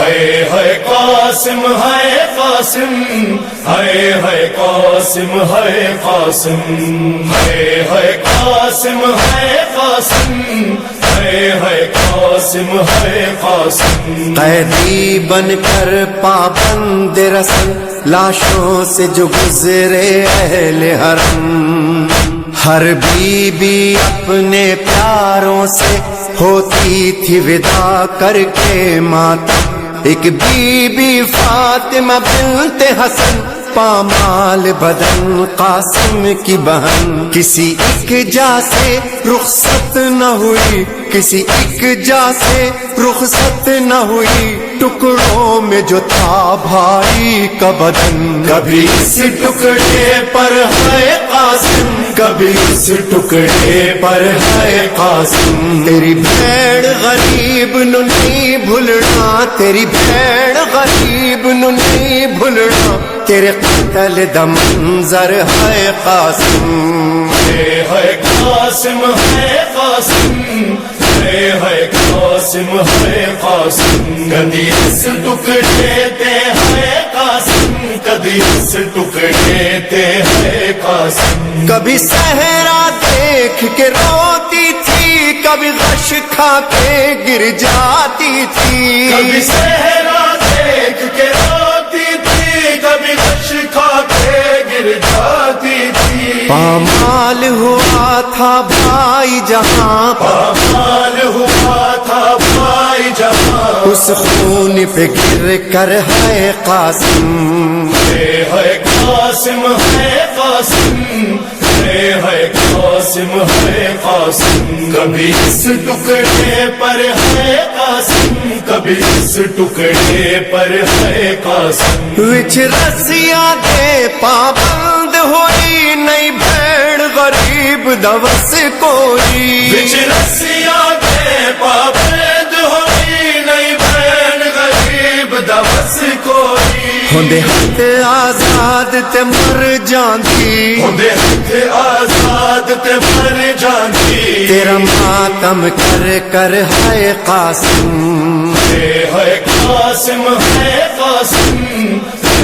ہے قاسم ہے قاسم ہے قاسم ہے قاسم ہے قاسم ہے قاسم ہے قاسم ہے قاسم قیدی بن کر پابند رسم لاشوں سے جو گزرے اہل حرم، ہر بی بی اپنے پیاروں سے ہوتی تھی ودا کر کے ماتم، ایک بی بی فاطمہ بنت حسن پامال بدن قاسم کی بہن، کسی ایک جا سے رخصت نہ ہوئی، کسی ایک جا سے رخصت نہ ہوئی، ٹکڑوں میں جو تھا بھائی کا بدن، کبھی اس ٹکڑے پر ہے قاسم، کبھی اس ٹکڑے پر ہے قاسم تیری بھیڑ غریب نو نہیں بھولنا، تیری بھیڑ غریب نو نہیں بھولنا، تیرے قتل دا منظر ہے قاسم ہے قاسم ہے قاسم ہے قاسم ہے قاسم کبھی اس ٹکڑے تے ہے قاسم، کبھی اس ٹکڑے تے ہے قاسم کبھی صحرا دیکھ کے روتی تھی، کبھی غش کھا کے گر جاتی تھی، کبھی صحرا دیکھ کے روتی تھی، کبھی غش کھا کے گر جاتی تھی، پامال ہوا تھا بھائی جہاں، پامال ہوا تھا بھائی جہاں، اس خون پہ گر کر ہے قاسم ہے قاسم ہے قاسم ہے قاسم ہے قاسم کبھی اس ٹکڑے پر ہے قاسم، کبھی اس ٹکڑے پر ہے قاسم وچ رسیاں دے پابند ہوئی نہیں بھیڑ غریب دوس کوئی، وچ رسیاں دے پابند ہوئی نہیں بھیڑ غریب دوس کوئی، ہوندے ہاتھ آزاد تے مر جاندی، ہوندے ہاتھ آزاد تے مر جاندی، تیرا ماتم کر کر ہے قاسم ہے قاسم ہے قاسم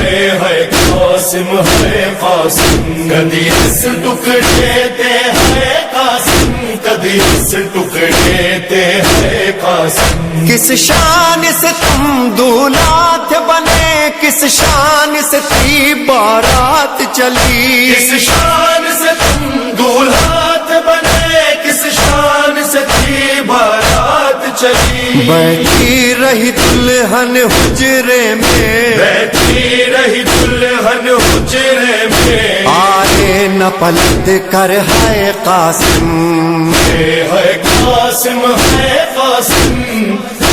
ہے قاسم ہے قاسم کبھی اس ٹکڑے تے ہے قاسم، کبھی اس ٹکڑے تے ہے قاسم کس شان سے تم دولات بنے، کس شان سے تھی بارات چلی، کس شان سے تم دولہات بنے، کس شان سے تھی بارات چلی، بیٹھی رہی دلہن حجرے میں، بیٹھی رہی دلہن حجرے میں، آئے نہ پلٹ کر ہے قاسم ہے قاسم ہے قاسم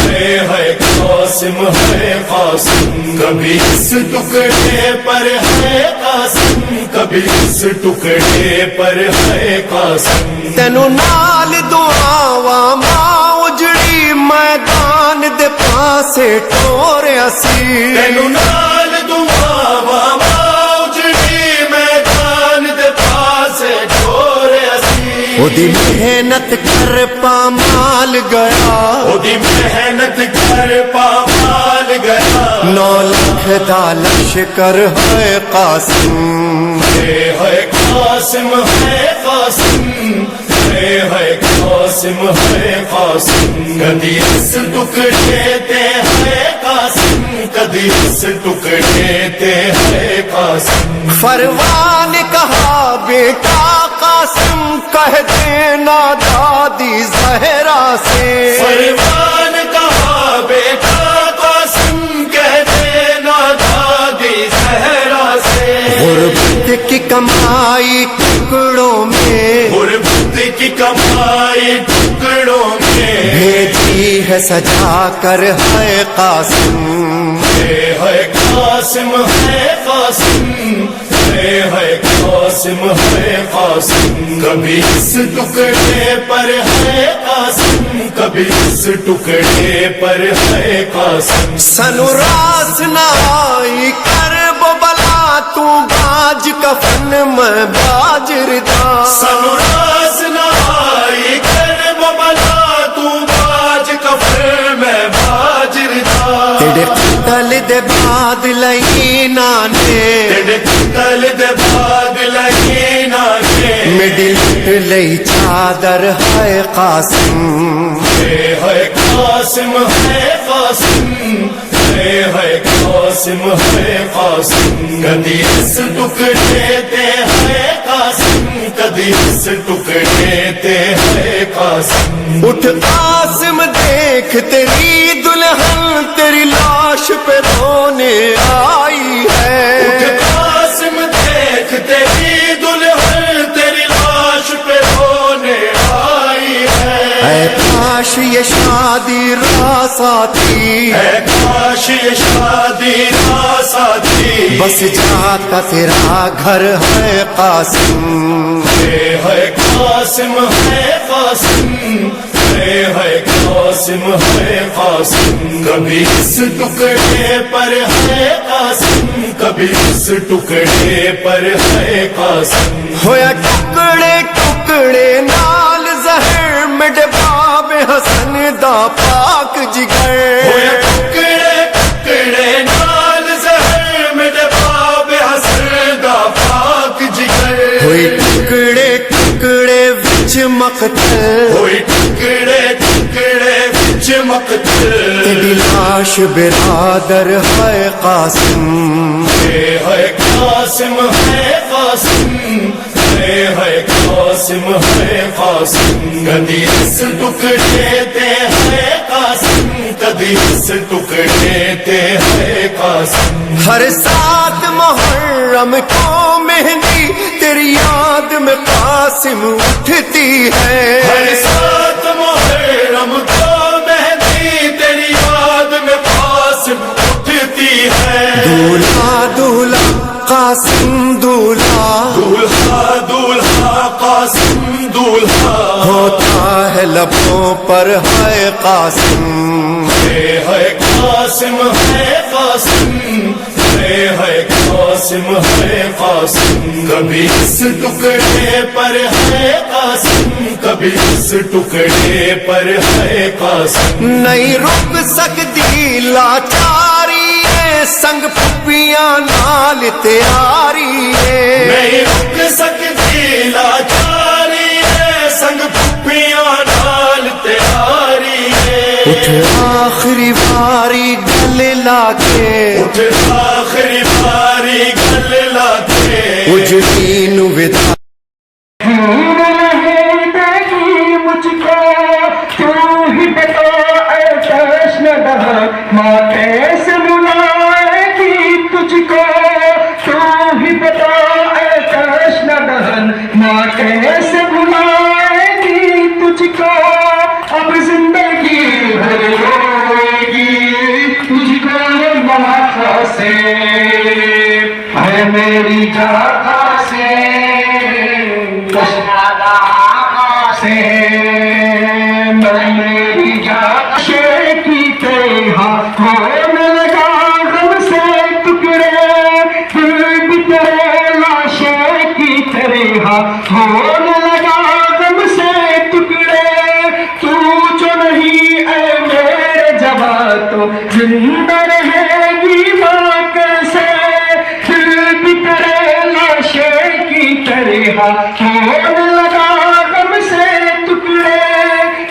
ہے قاسم ہے قاسم کبھی اس ٹکڑے پر ہے قاسم، کبھی اس ٹکڑے پر ہے قاسم تینو نال دعاواں ماں اجڑی میدان دے پاسے ٹوریا سی، تینو نال دعاواں ماں اجڑی میدان دے پاسے ٹوریا سی، او دی محنت کر پامال گیا، او دی محنت کر پامال گیا، 9 لاکھ دا لشکر ہے قاسم ہے قاسم ہے قاسم ہے قاسم ہے قاسم کبھی اس ٹکڑے تے ہے قاسم، کبھی اس ٹکڑے تے ہے قاسم فروان کہا بیٹا قاسم کہہ دینا دادی زہرا سے، فروان کہا بیٹا قاسم کہہ دینا دادی زہرا سے، غربت کی کمائی ٹکڑوں میں، غربت کی کمائی ٹکڑوں میں، بھیجی ہے سجا کر ہے قاسم ہے قاسم ہے قاسم ہے قاسم ہے قاسم کبھی اس ٹکڑے پر ہے قاسم، کبھی اس ٹکڑے پر ہے قاسم سنو راس نہ آئی کر بلا تو باج کفن میں باجر دا، سنراس نہ آئی کر بلا تو باج کفر میں باجر دا، تیرے دے بعد لئینا نے تیرے قتل دے بعد لگینا نے میڈی لٹ لئی چادر ہے قاسم ہے قاسم ہے قاسم ہے قاسم ہے قاسم کدی اس ٹکڑے تے ہے قاسم کدی اس ٹکڑے تے ہے قاسم اٹھ قاسم دیکھ تیری دلہن تیری لاش پہ رونے آئی ہے قاسم دیکھ تیری دلہن تیری لاش پہ رونے آئی ہے اے کاش یہ شادی راس آتی اے کاش یہ شادی راس آتی بس جاتا تیرا گھر ہے قاسم ہے قاسم ہے قاسم ہے قاسم ہے قاسم کبھی اس ٹکڑے پر ہے قاسم کبھی اس ٹکڑے پر ہے قاسم ہویا ٹکڑے ٹکڑے نال زہر میڈے باب حسن دا پاک جگر ہویا ٹکڑے ٹکڑے نال زہر میرے باب حسن دا پاک جگر ہوئی ٹکڑے ٹکڑے وچ مقتل ہوئی ٹکڑے ٹکڑے وچ مقتل تیری لاش برادر ہے قاسم ہے قاسم ہے قاسم ہے قاسم ہے قاسم کدی اس ٹکڑے تے ہے قاسم کدی اس ٹکڑے تے ہے قاسم ہر سات محرم کو مہندی تیری یاد میں قاسم اٹھتی ہے ہر سات محرم کو مہندی تیری یاد میں قاسم اٹھتی ہے دولہا دولہا قاسم دولہا دولہا دولہا قاسم دولہا ہوتا ہے لبوں پر ہے قاسم ہے قاسم ہے قاسم ہے قاسم ہے قاسم کبھی اس ٹکڑے پر ہے قاسم کبھی اس ٹکڑے پر ہے قاسم نہیں رک سکتی لاچاری ہے سنگ پھپیاں نال تیاری ہے نہیں رک سکتی لاچاری ہے سنگ پھپیاں نال تیاری ہے اٹھ آخری باری گلے لا کے اٹھ آخری باری گل لا کے اجڑی نو ودا مجھ کو تو ہی بتا اے جشن دہر ماں کیسے بلائے گی تجھ کو تو ہی بتا اے جشن دہر ماں کیسے بلائے گی تجھ کو اب زندگی بھر روئے گی تجھ کو ماں سے ہے میری جان سے میری جاشے کی تیہا ہونے لگا غم سے ٹکڑے پھر بھی تیرے لاشے کی تیہا ہونے لگا غم سے ٹکڑے تو جو نہیں اے میرے جوان تو زندہ رہے گی ماں کیسے پھر بھی تیرے لاشے کی تیہا ہونے لگا غم سے ٹکڑے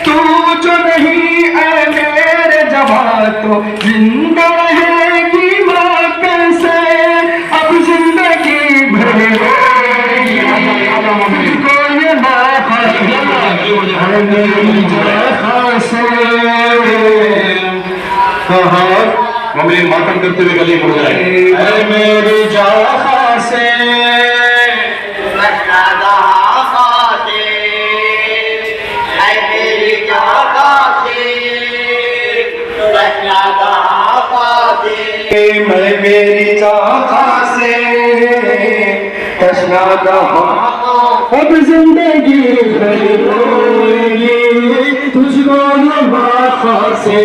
تو جو نہیں اے میرے جوان تو زندہ رہے گی ماں کیسے اب زندگی بھر روئے گی مجھ کو یہ ماں ہے میری جان سے مملی ماتم کرتے ہوئے گلی مڑ جائے اے میری جان سے میں میری چاہتا سے تشنا دہا اب زندگی روئے گی تجھ کو نبا سے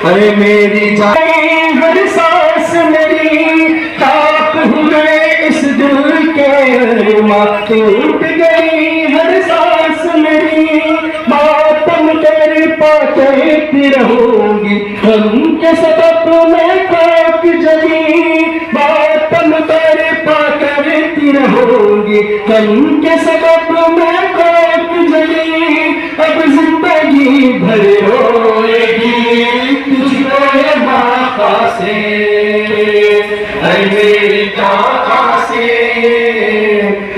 ارے میری جان ہر سانس میری تاپ ہوئے اس دل کے ماں ٹوٹ گئی ہر سانس میری ماتم تیرے پاتے رہوں گی غم کے سبب میں خاک جلی ماتم برپا کرتی رہوں گی غم کے سبب میں خاک جلی اب زندگی بھر روئے گی تجھ کو یہ ماں سے اے میری جان سے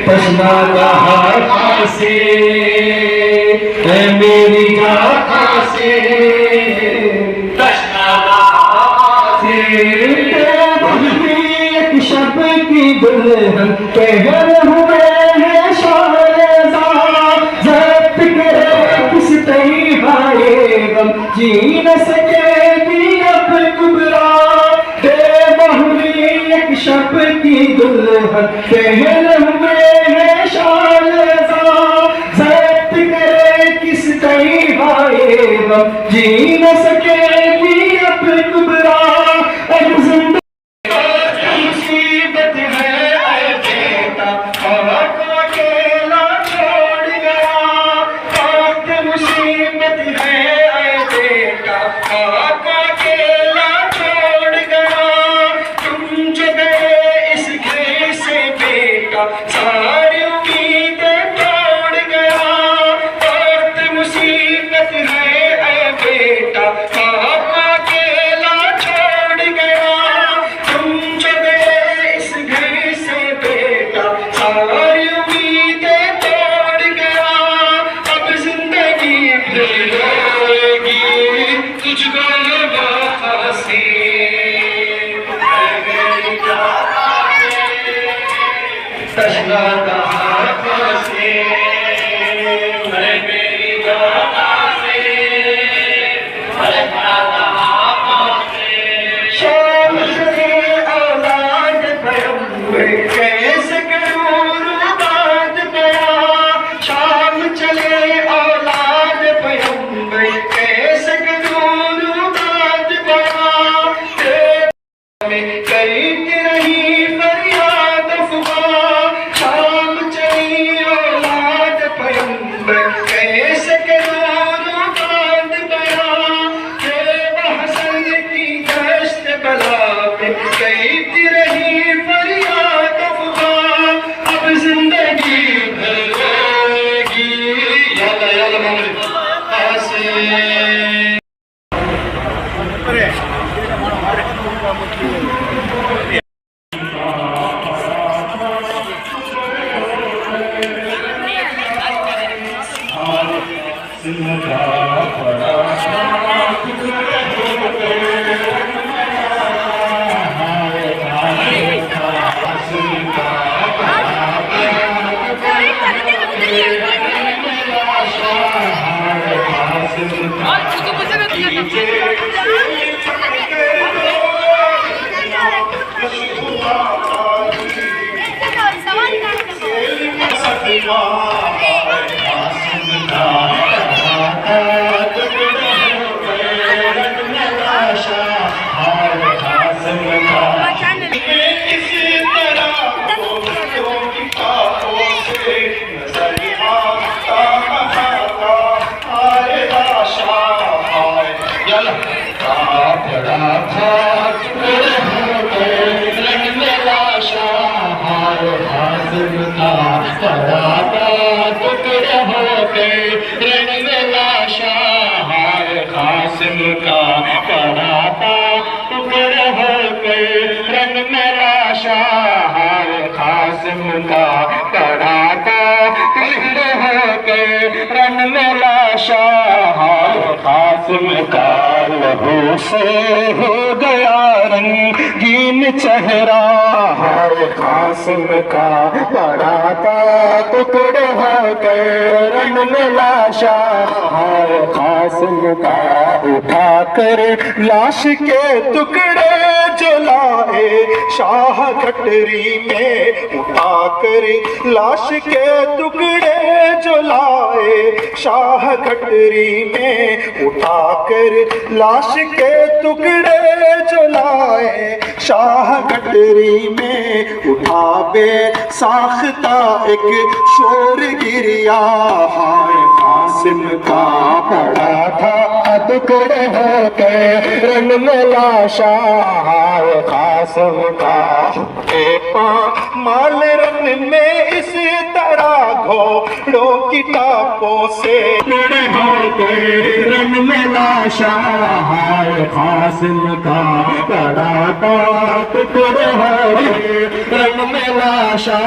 پشنا کہاں سے اے میری جان سے پشنا کہاں سے ایک شب کی دلہن پہل ہوئے ہیں شارزاں ضبط کرے کس طرح یہ غم جی نہ سکے گی اب کبرا بے بہوی ایک شب کی دلہن پہل ہوئے ہیں شارزاں ضبط کرے کس طرح یہ غم جی نہ سکے گی اب کبرا اب زندگی مصیبت ہے اے بیٹا خاک اکیلا چھوڑ گیا خاک مصیبت ہے اے بیٹا خاک اکیلا چھوڑ گیا تم جو گئے اس گھر سے بیٹا ساری امیدیں توڑ گیا خاک مصیبت ہے اے بیٹا خاک اکیلا چھوڑ گیا تم جو گئے اس گھر سے بیٹا ساری امیدیں توڑ گیا اب زندگی پھر روئے گی تجھ کو یہ وفا سے اے میری جان تشنا کہاں سے اے میری جان سے شام چلے اولاد پیغمبر کیسے کروں رباد بیاں شام چلے اولاد پیغمبر کیسے کروں رباد بیاں میں کرتی رہی فریاد افغاں شام چلی اولاد پیغمبر کیسے کروں رباد بیاں حسن کی دشت بلا میں کہتی رہی فریاد افغاں اب زندگی بھر روئے گی یالا محمد آسے لہو سے ہو گیا رنگین چہرہ ہائے قاسم کا پڑھاتا ٹکڑے ہو گئے رن میں لاشا ہائے قاسم کا اٹھا کر لاش کے ٹکڑے جو لائے شاہ کھٹری میں اٹھا کر لاش کے ٹکڑے جو لائے شاہ کھٹری میں اٹھا کر لاش کے ٹکڑے جو لائے شاہ گٹری میں اٹھا بے ساختہ ایک شور گریا، ہائے قاسم کا پڑا تھا ٹکڑے ہو کے رن میں لاشا، ہائے قاسم کا مال رن میں اس طرح گھوڑوں کی ٹاپوں سے ٹکڑے ہو کے رن میں لاشا، ہائے قاسم کا پڑا تھا ٹکڑے ہو کے رن میں لاشا،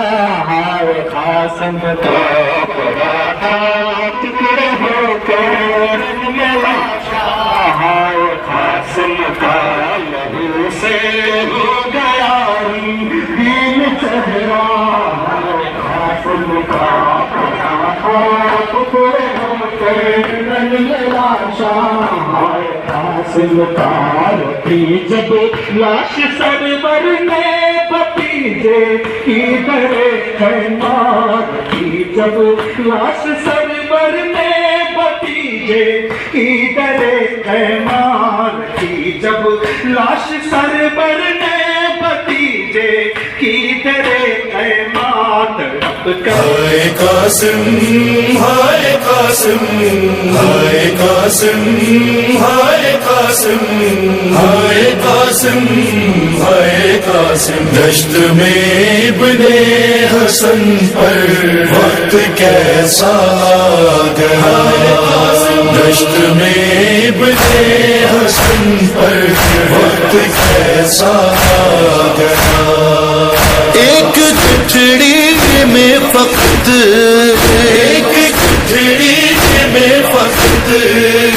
ہائے قاسم کا پڑا تھا ٹکڑے ہو کے رن میں لاشا، ہائے قاسم کا لہو سے ہو گیا دین چہرہ، ہائے قاسم کا پڑا تھا ٹکڑے ہو کے رن میں لاشا، ہائے قاسم کا رکھی جب لاش سرور نے بھتیجے کی درے خیمات کی، جب لاش سرور نے بھتیجے کی درے خیمات کی، جب لاش سرور نے بھتیجے کی درے خیمات رب ہائے قاسم ہائے قاسم ہائے قاسم ہائے قاسم ہائے قاسم ہائے قاسم، دشت میں ابن حسن پر وقت کیسا آ گیا، دشت میں ابن حسن پر وقت کیسا آ گیا، ایک گٹھڑی میں فقط ایک گٹھڑی میں فقط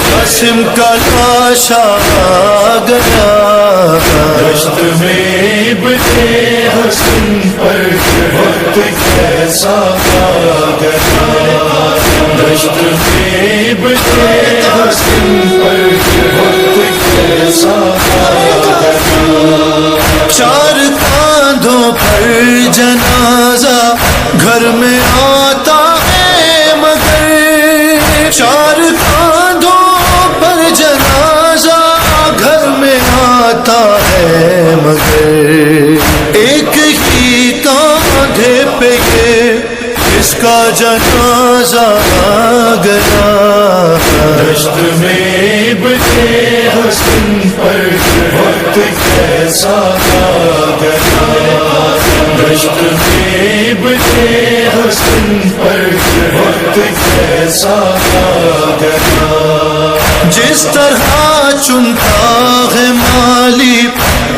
قاسم کا لاش آ گیا، دشت میں ابن حسن پر وقت کیسا آ گیا، دشت میں ابن حسن پر وقت کیسا آ گیا، چار کاندھوں پر جنازہ گھر میں آتا ہے مگر، چار کاندھوں پر جنازہ گھر میں آتا ہے مگر، ایک ہی کاندھے پہ یہ اس کا جنازہ آ گیا، دشت میں ابن حسن پر وقت کیسا آ گیا، دشت میں ابن حسن پر وقت کیسا آ گیا، جس طرح چنتا ہے مالی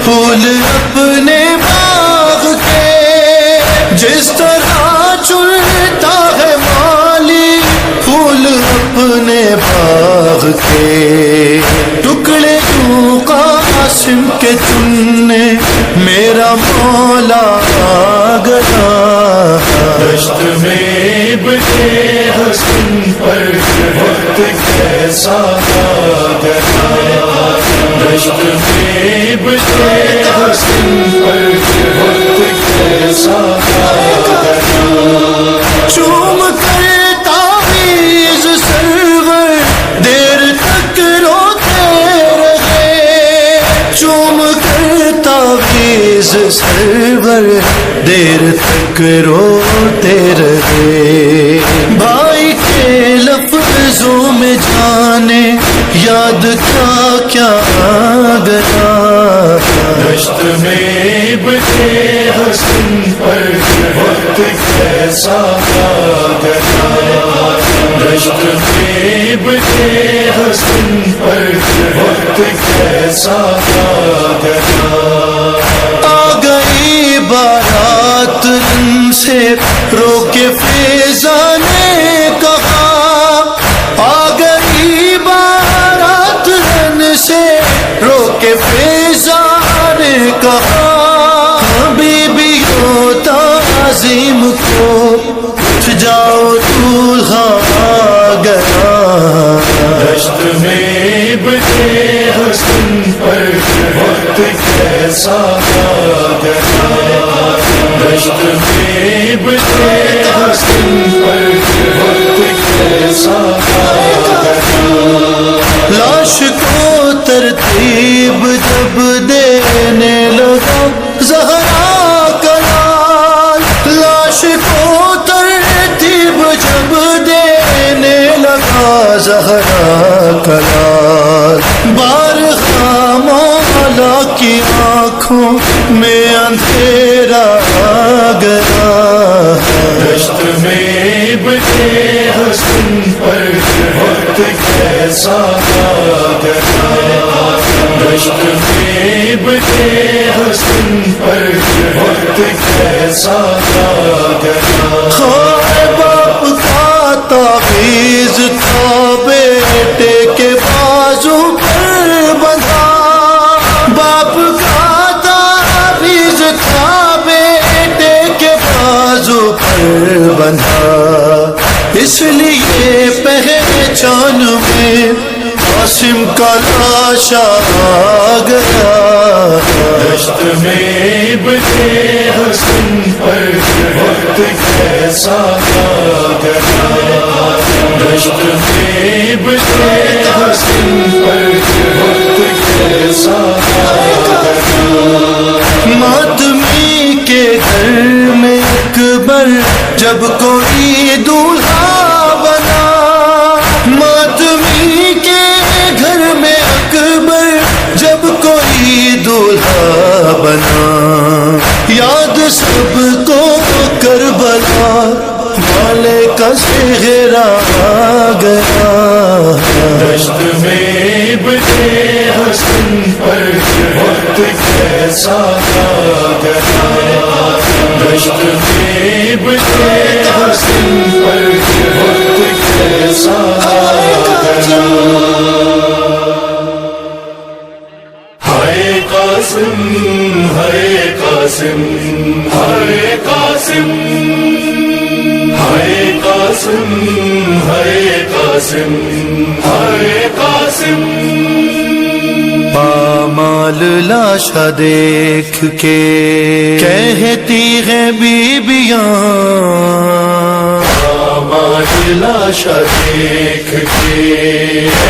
پھول اپنے باغ کے، جس طرح چنتا ہے مالی پھول اپنے باغ کے، ٹکڑے کیوں قاسم کے چننے میرا مولا آ گیا، دشت میں ابن حسن پر وقت کیسا آ گیا، دشت میں ابن حسن پر وقت کیسا آ گیا، چوم کر تعویذ سرور دیر تک روتے رہے، چوم کر تعویذ سرور دیر تک روتے رہے، بھائی کے لفظوں میں جانے یاد کیا کیا آ گیا، دشت میں ابن حسن پر وقت کیسا آ گیا، دشت میں ابن حسن پر وقت کیسا آ گیا، آ گئی بارات رن سے رو کے فیضا نے کہا، آ گئی بارات رن سے رو کے فیضا نے کہا، بیبیوں تعظیم کو اٹھ جاؤ دولہا آ گیا، دشت میں ابن حسن پر وقت کیسا آ گیا، دشت میں ابن حسن پر وقت کیسا آ گیا، لاش کو ترتیب جب دینے لگا کلال بار مولا کی آنکھوں میں اندھیرا آ گیا دشت میں ابن حسن پر وقت کیسا آ گیا دشت میں ابن حسن پر وقت کیسا آ گیا خواہ باپ کا تعویذ تھا بیٹے کے بازو پر بندھا باپ کا تعویذ تھا بیٹے کے بازو پر بندھا اس لیے پہچان میں قاسم کا لاش آ گیا دشت میں ابن حسن پر وقت کیسا آ گیا دشت میں ابن حسن پر وقت کیسا آ گیا ماتمی کے گھر میں اکبر جب کوئی دولہا بنا ماتمی کے گھر میں اکبر جب کوئی دولہا بنا یاد سب کو کربلا والے کا چہرہ آ گیا دشت میں ابن حسن پر وقت کیسا آ گیا دشت میں ابن حسن پر وقت کیسا آ گیا ہائے قاسم ہائے قاسم ہائے قاسم ہائے قاسم ہائے قاسم ہائے قاسم پامال لاشا دیکھ کے کہتی ہے بیبیاں پامال لاشا دیکھ کے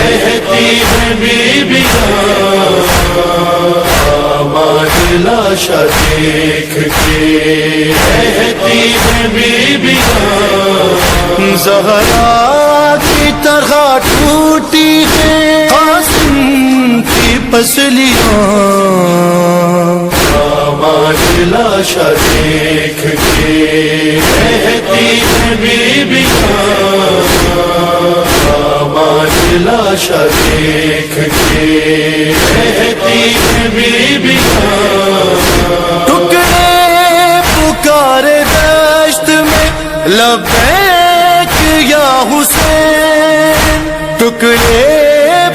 کہتی ہے بیبیاں پامال لاشا دیکھ کے کہتی ہے بیبیاں زہرا کی طرح ٹوٹی ہے قاسم کی پسلیاں ہماری لاشا دیکھ کے کہتی ہے بیبیاں ہماری لاشا دیکھ کے کہتی ہے بیبیاں ٹکڑے پکارے دشت میں لبیک یا حسین ٹکڑے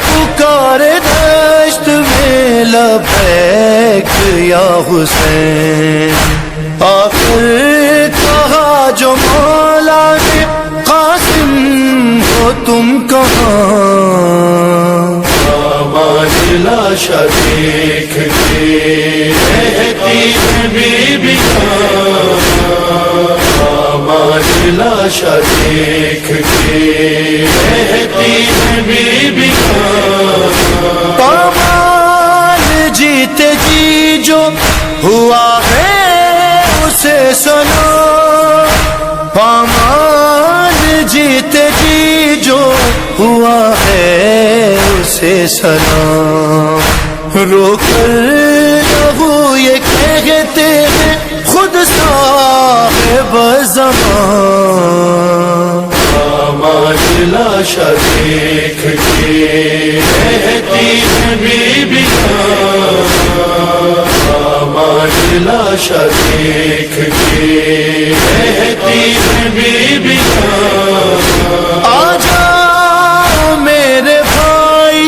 پکارے دشت میں لبیک یا حسین آخر کہا جو مولا نے قاسم ہو تم کہاں ہماری لاشا دیکھ کے کہتی ہے بیبیاں ہماری لاشا دیکھ کے کہتی ہے بیبیاں پامال جیتے جی جو ہوا ہے اسے سنا پامال جیتے جی جو ہوا ہے اسے سنا رو کر وہ یہ کہتے ہیں خود صاحب زمان ہماری لاشا دیکھ کے کہتی ہے بیبیاں ہماری لاشا دیکھ کے کہتی ہے بیبیاں آ جاؤ میرے بھائی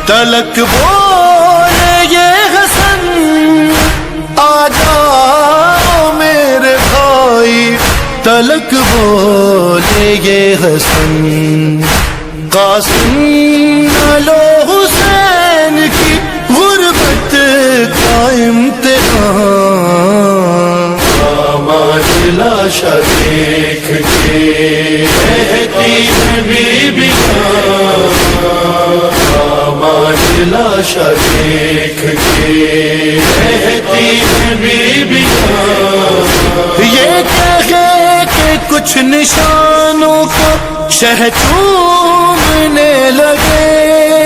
تلک بولے یہ حسن آ جاؤ میرے بھائی تلک بولے یہ حسن قاسم نہ لو حسین کی غربت کا امتحان ہماری لاشا دیکھ کے کہتی ہے بیبیاں ہماری لاشا دیکھ کے کہتی ہے بیبیاں یہ کہے کہ کچھ نشانوں کو شہ چومنے لگے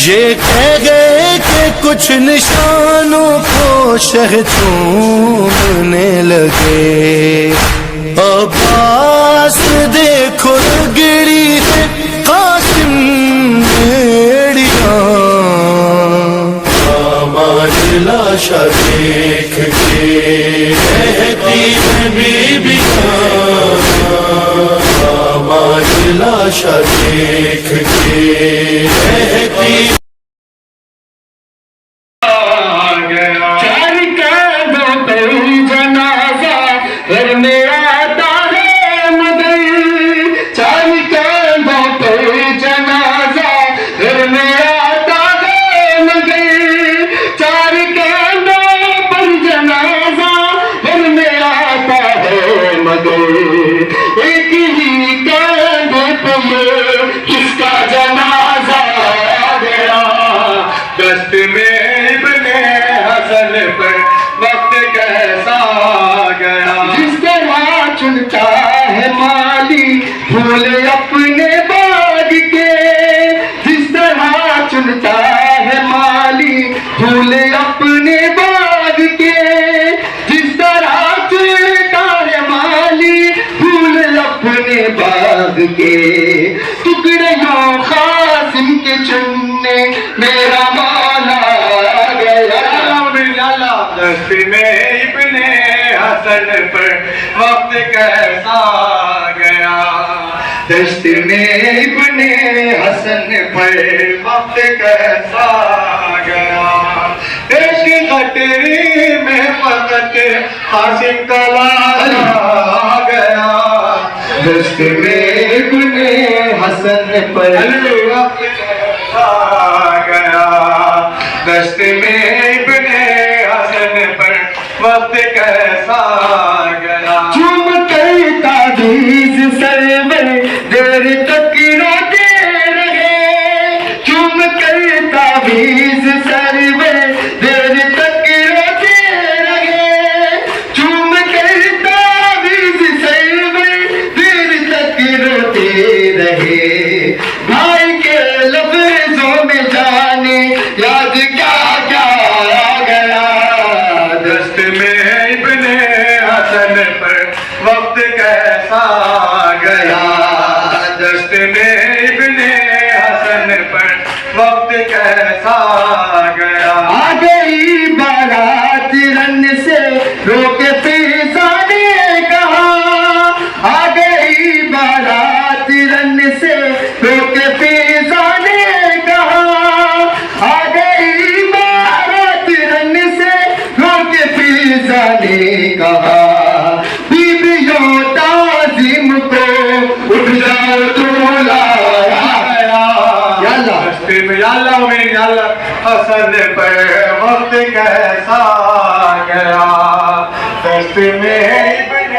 یہ کہہ گئے کہ کچھ نشانوں کو شہ چومنے لگے، عباس دیکھو گری ہے قاسم بیڑیاں، آماج لاشا دیکھ کے کہتی ہیں بیبیاں، آماج لاشا دیکھ کے کہتی چار قیدوں پہ جنازہ گھر میں آتا ہے مگر، چار قیدوں پہ جنازہ گھر میں آتا ہے مگر، چار قیدوں پر جنازہ گھر میں آتا ہے مگر، ایک ہی قید پہ کس کا جنازہ آ گیا، دست میں ابن حسن پر وقت کیسا گیا، جس طرح چنتا ہے مالی پھول اپنے باغ کے، جس طرح چنتا ہے مالی پھول اپنے باغ کے، جس طرح چنتا ہے مالی پھول اپنے باغ کے، ٹکڑے ہوں قاسم کے چننے میرا مولا آ گیا، دست میں ابن حسن پر وقت کیسا گیا، دست میں ابن حسن پر وقت کیسا گیا، عشق خطری میں فقط قاسم کا لالا آ گیا، دست میں ابن حسن پر وقت کیسا گیا، دست میں ابن حسن پر وقت کیسا گیا، چوم کر تعویذ سرور دیر تک روتے رہے، چوم کر تعویذ سرور دیر تک روتے رہے، چوم کر تعویذ سرور دیر تک روتے رہے، بھائی کے لفظوں میں جانے یاد کیا کیا آ گیا، دست میں ابن حسن پر وقت کیسا گیا، دست میں ابن حسن پر وقت کیسا گیا، آ گئی بارات رن سے روک فضا نے کہا، آ گئی بارات رن سے روک فضا نے کہا، آ گئی بارات رن سے روک فضا نے کہا، بیبیوں تعظیم کو اٹھ جاؤ دولا حسن پر وقت کیسا گیا، دست میں ابن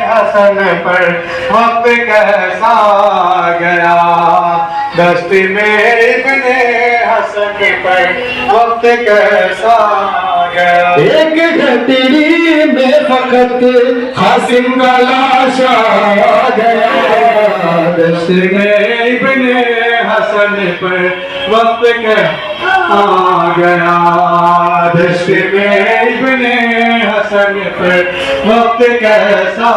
حسن پر وقت کیسا گیا، دست میں ابن حسن پر وقت کیسا گیا، ایک گھٹری میں فقط قاسم کا لاشا آ گیا، دست میں ابن حسن پر وقت آ گیا، دست میں ابن حسن پر وقت کیسا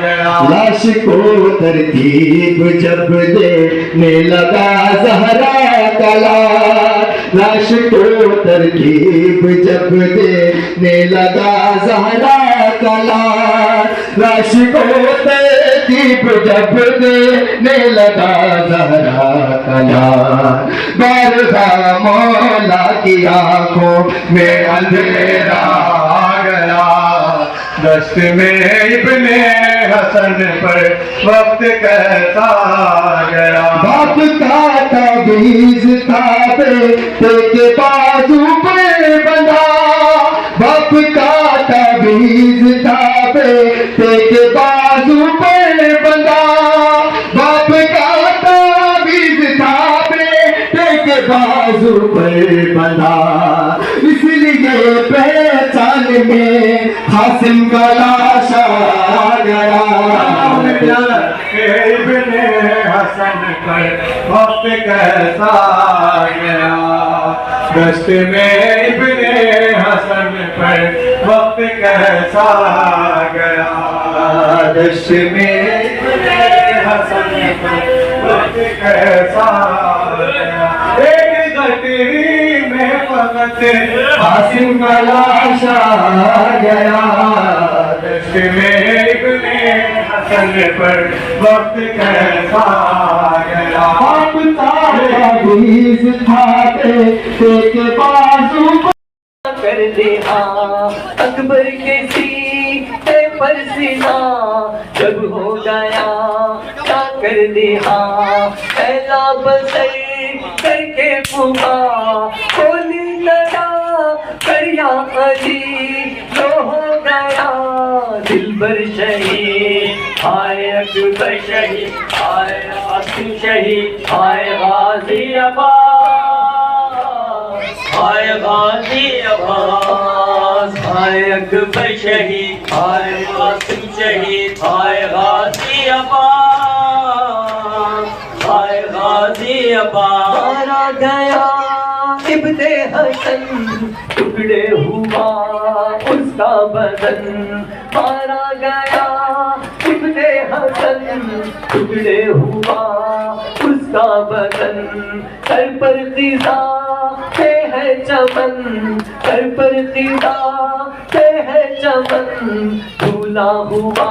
گیا، لاش کو ترتیب جب دینے لگا زہرا کا لال، لاش کو ترتیب جب دینے لگا زہرا کا لال، لاش کو ترتیب جب دینے لگا زہرا کا لال، بارگاہ مولا کی آنکھوں میں اندھیرا آ گیا، دست میں ابن حسن پر وقت کیسا گیا، باپ کا تعویذ تھا بیٹے کے بازو پہ بندھا، باپ کا تعویذ تھا بیٹے کے بازو پہ بندھا، باپ کا تعویذ تھا بیٹے کے بازو پہ بندھا، اس لیے پہچان میں حاسم کا لاش آ گیا ابن حسن پر وقت کیسا گیا دشت میں ابن حسن پر وقت کیسا گیا دشت میں ابن حسن پر وقت کیسا گیا ایک گٹری میں فقط حاسم کا لاش آ گیا دشت میں ابن حسن پر وقت کیسا گیا آپ تعویذ کھاتے کے بازو کر دے اکبر کے سینے پر سینا جب ہو گیا کیا کر دے پہلا بسر کر کے پکا کھولی لگا کر یا علی جو ہو گیا دل بر شہید آئے اکبر شہید آئے عاصم شہید آئے غازی عباس آئے غازی عباس آئے اکبر شہید آئے عاصم شہید آئے غازی عباس آئے غازی عباس مارا گیا ابن حسن ٹکڑے ہوا اس کا بدن مارا گیا ابن حسن ٹکڑے ہوا اس کا بدن سر پر خزاں سے ہے چمن سر پر خزاں سے ہے چمن دھولا ہوا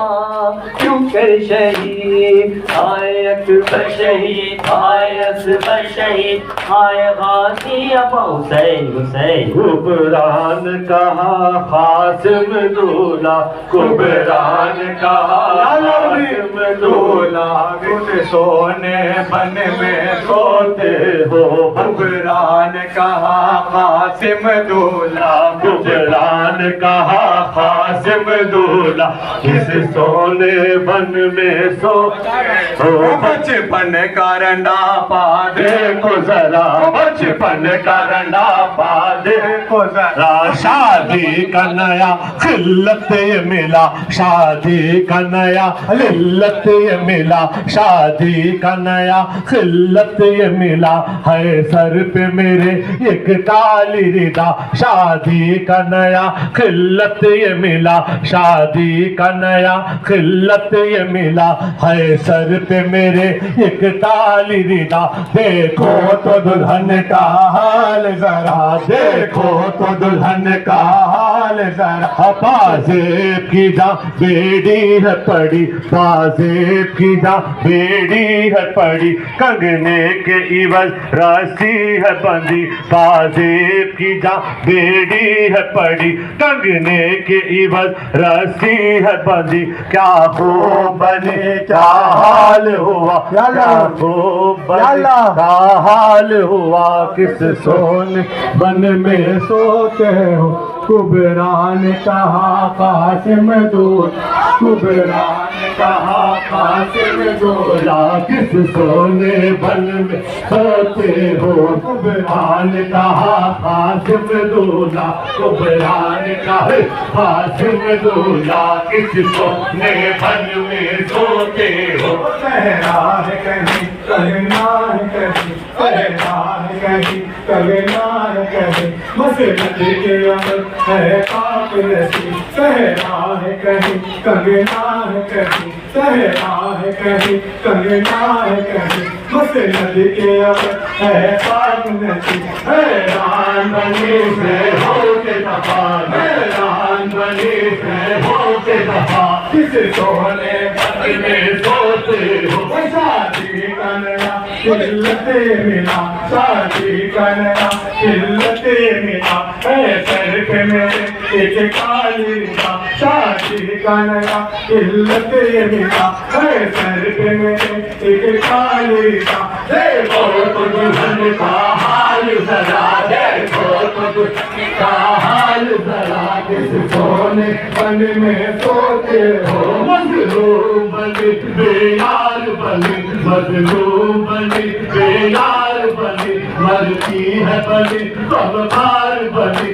کیوں کر شہید آئے اکبر شہید آئے اصغر شہید آئے غازی ابا حسین حسین کبران کہا قاسم دولا کبران کہا قاسم دولا کچھ سونے بن میں سوتے ہو کبران کہا قاسم دولا کبران کہا قاسم دولا کس سونے بن میں سوتے ہو بچپن کا رنڈا پا دیکھو ذرا بچپن کا رنڈا پا دیکھو ذرا شادی کا نیا خلت یہ ملا شادی کا نیا خلت یہ ملا شادی کا نیا خلت یہ ملا ہے سر پہ میرے ایک کالی ردا شادی کا نیا خلت یہ ملا شادی کا نیا خلت یہ ملا ہے سر پہ میرے ایک کالی ردا دیکھو تو دلہن کا حال ذرا دیکھو تو دلہن کا حال ذرا پازیب کی جاں بیڑی ہے پڑی پازیب کی جاں بیڑی ہے پڑی کنگنے کے عوض رسی ہے بندی پازیب کی جاں بیڑی ہے پڑی کنگنے کے عوض رسی ہے بندی کیا خوب بنے کیا حال ہوا کیا خوب بنے کیا حال ہوا کس سونے بن میں سوتے ہو کبران کہا قاسم دولا کبران کہا قاسم دولا کس سونے بن میں سوتے ہو کبران کہا قاسم دولا کبران کہا قاسم دولا کس سونے بن میں سوتے ہو صحرا ہے کہیں کہنا ہے کہیں صحرا ہے کہیں کہنا ہے کہیں مسجد کے اندر ہے پاک نصیب صحرا ہے کہیں کہنا ہے کہیں صحرا ہے کہیں کہنا ہے کہیں مسجد کے اندر ہے پاک نصیب حیران بنی سے ہوتے دفاع حیران بنی سے ہوتے دفاع کس سونے بن میں سوتے ہو شادی کا نیا قلت ملا شادی کا نیا قلت ملا اے سر پہ میرے ایک کالی ردا شادی کا نیا قلت ملا اے سر پہ میرے ایک کالی ردا دیکھو تو دلہن کا حال ذرا دیکھو تو دلہن کا حال ذرا کس سونے بن میں سوتے ہو مظلوم بنی بے یار بنی مظلوم بنی بے یار بنی مرتی ہے بنی غمخوار بنی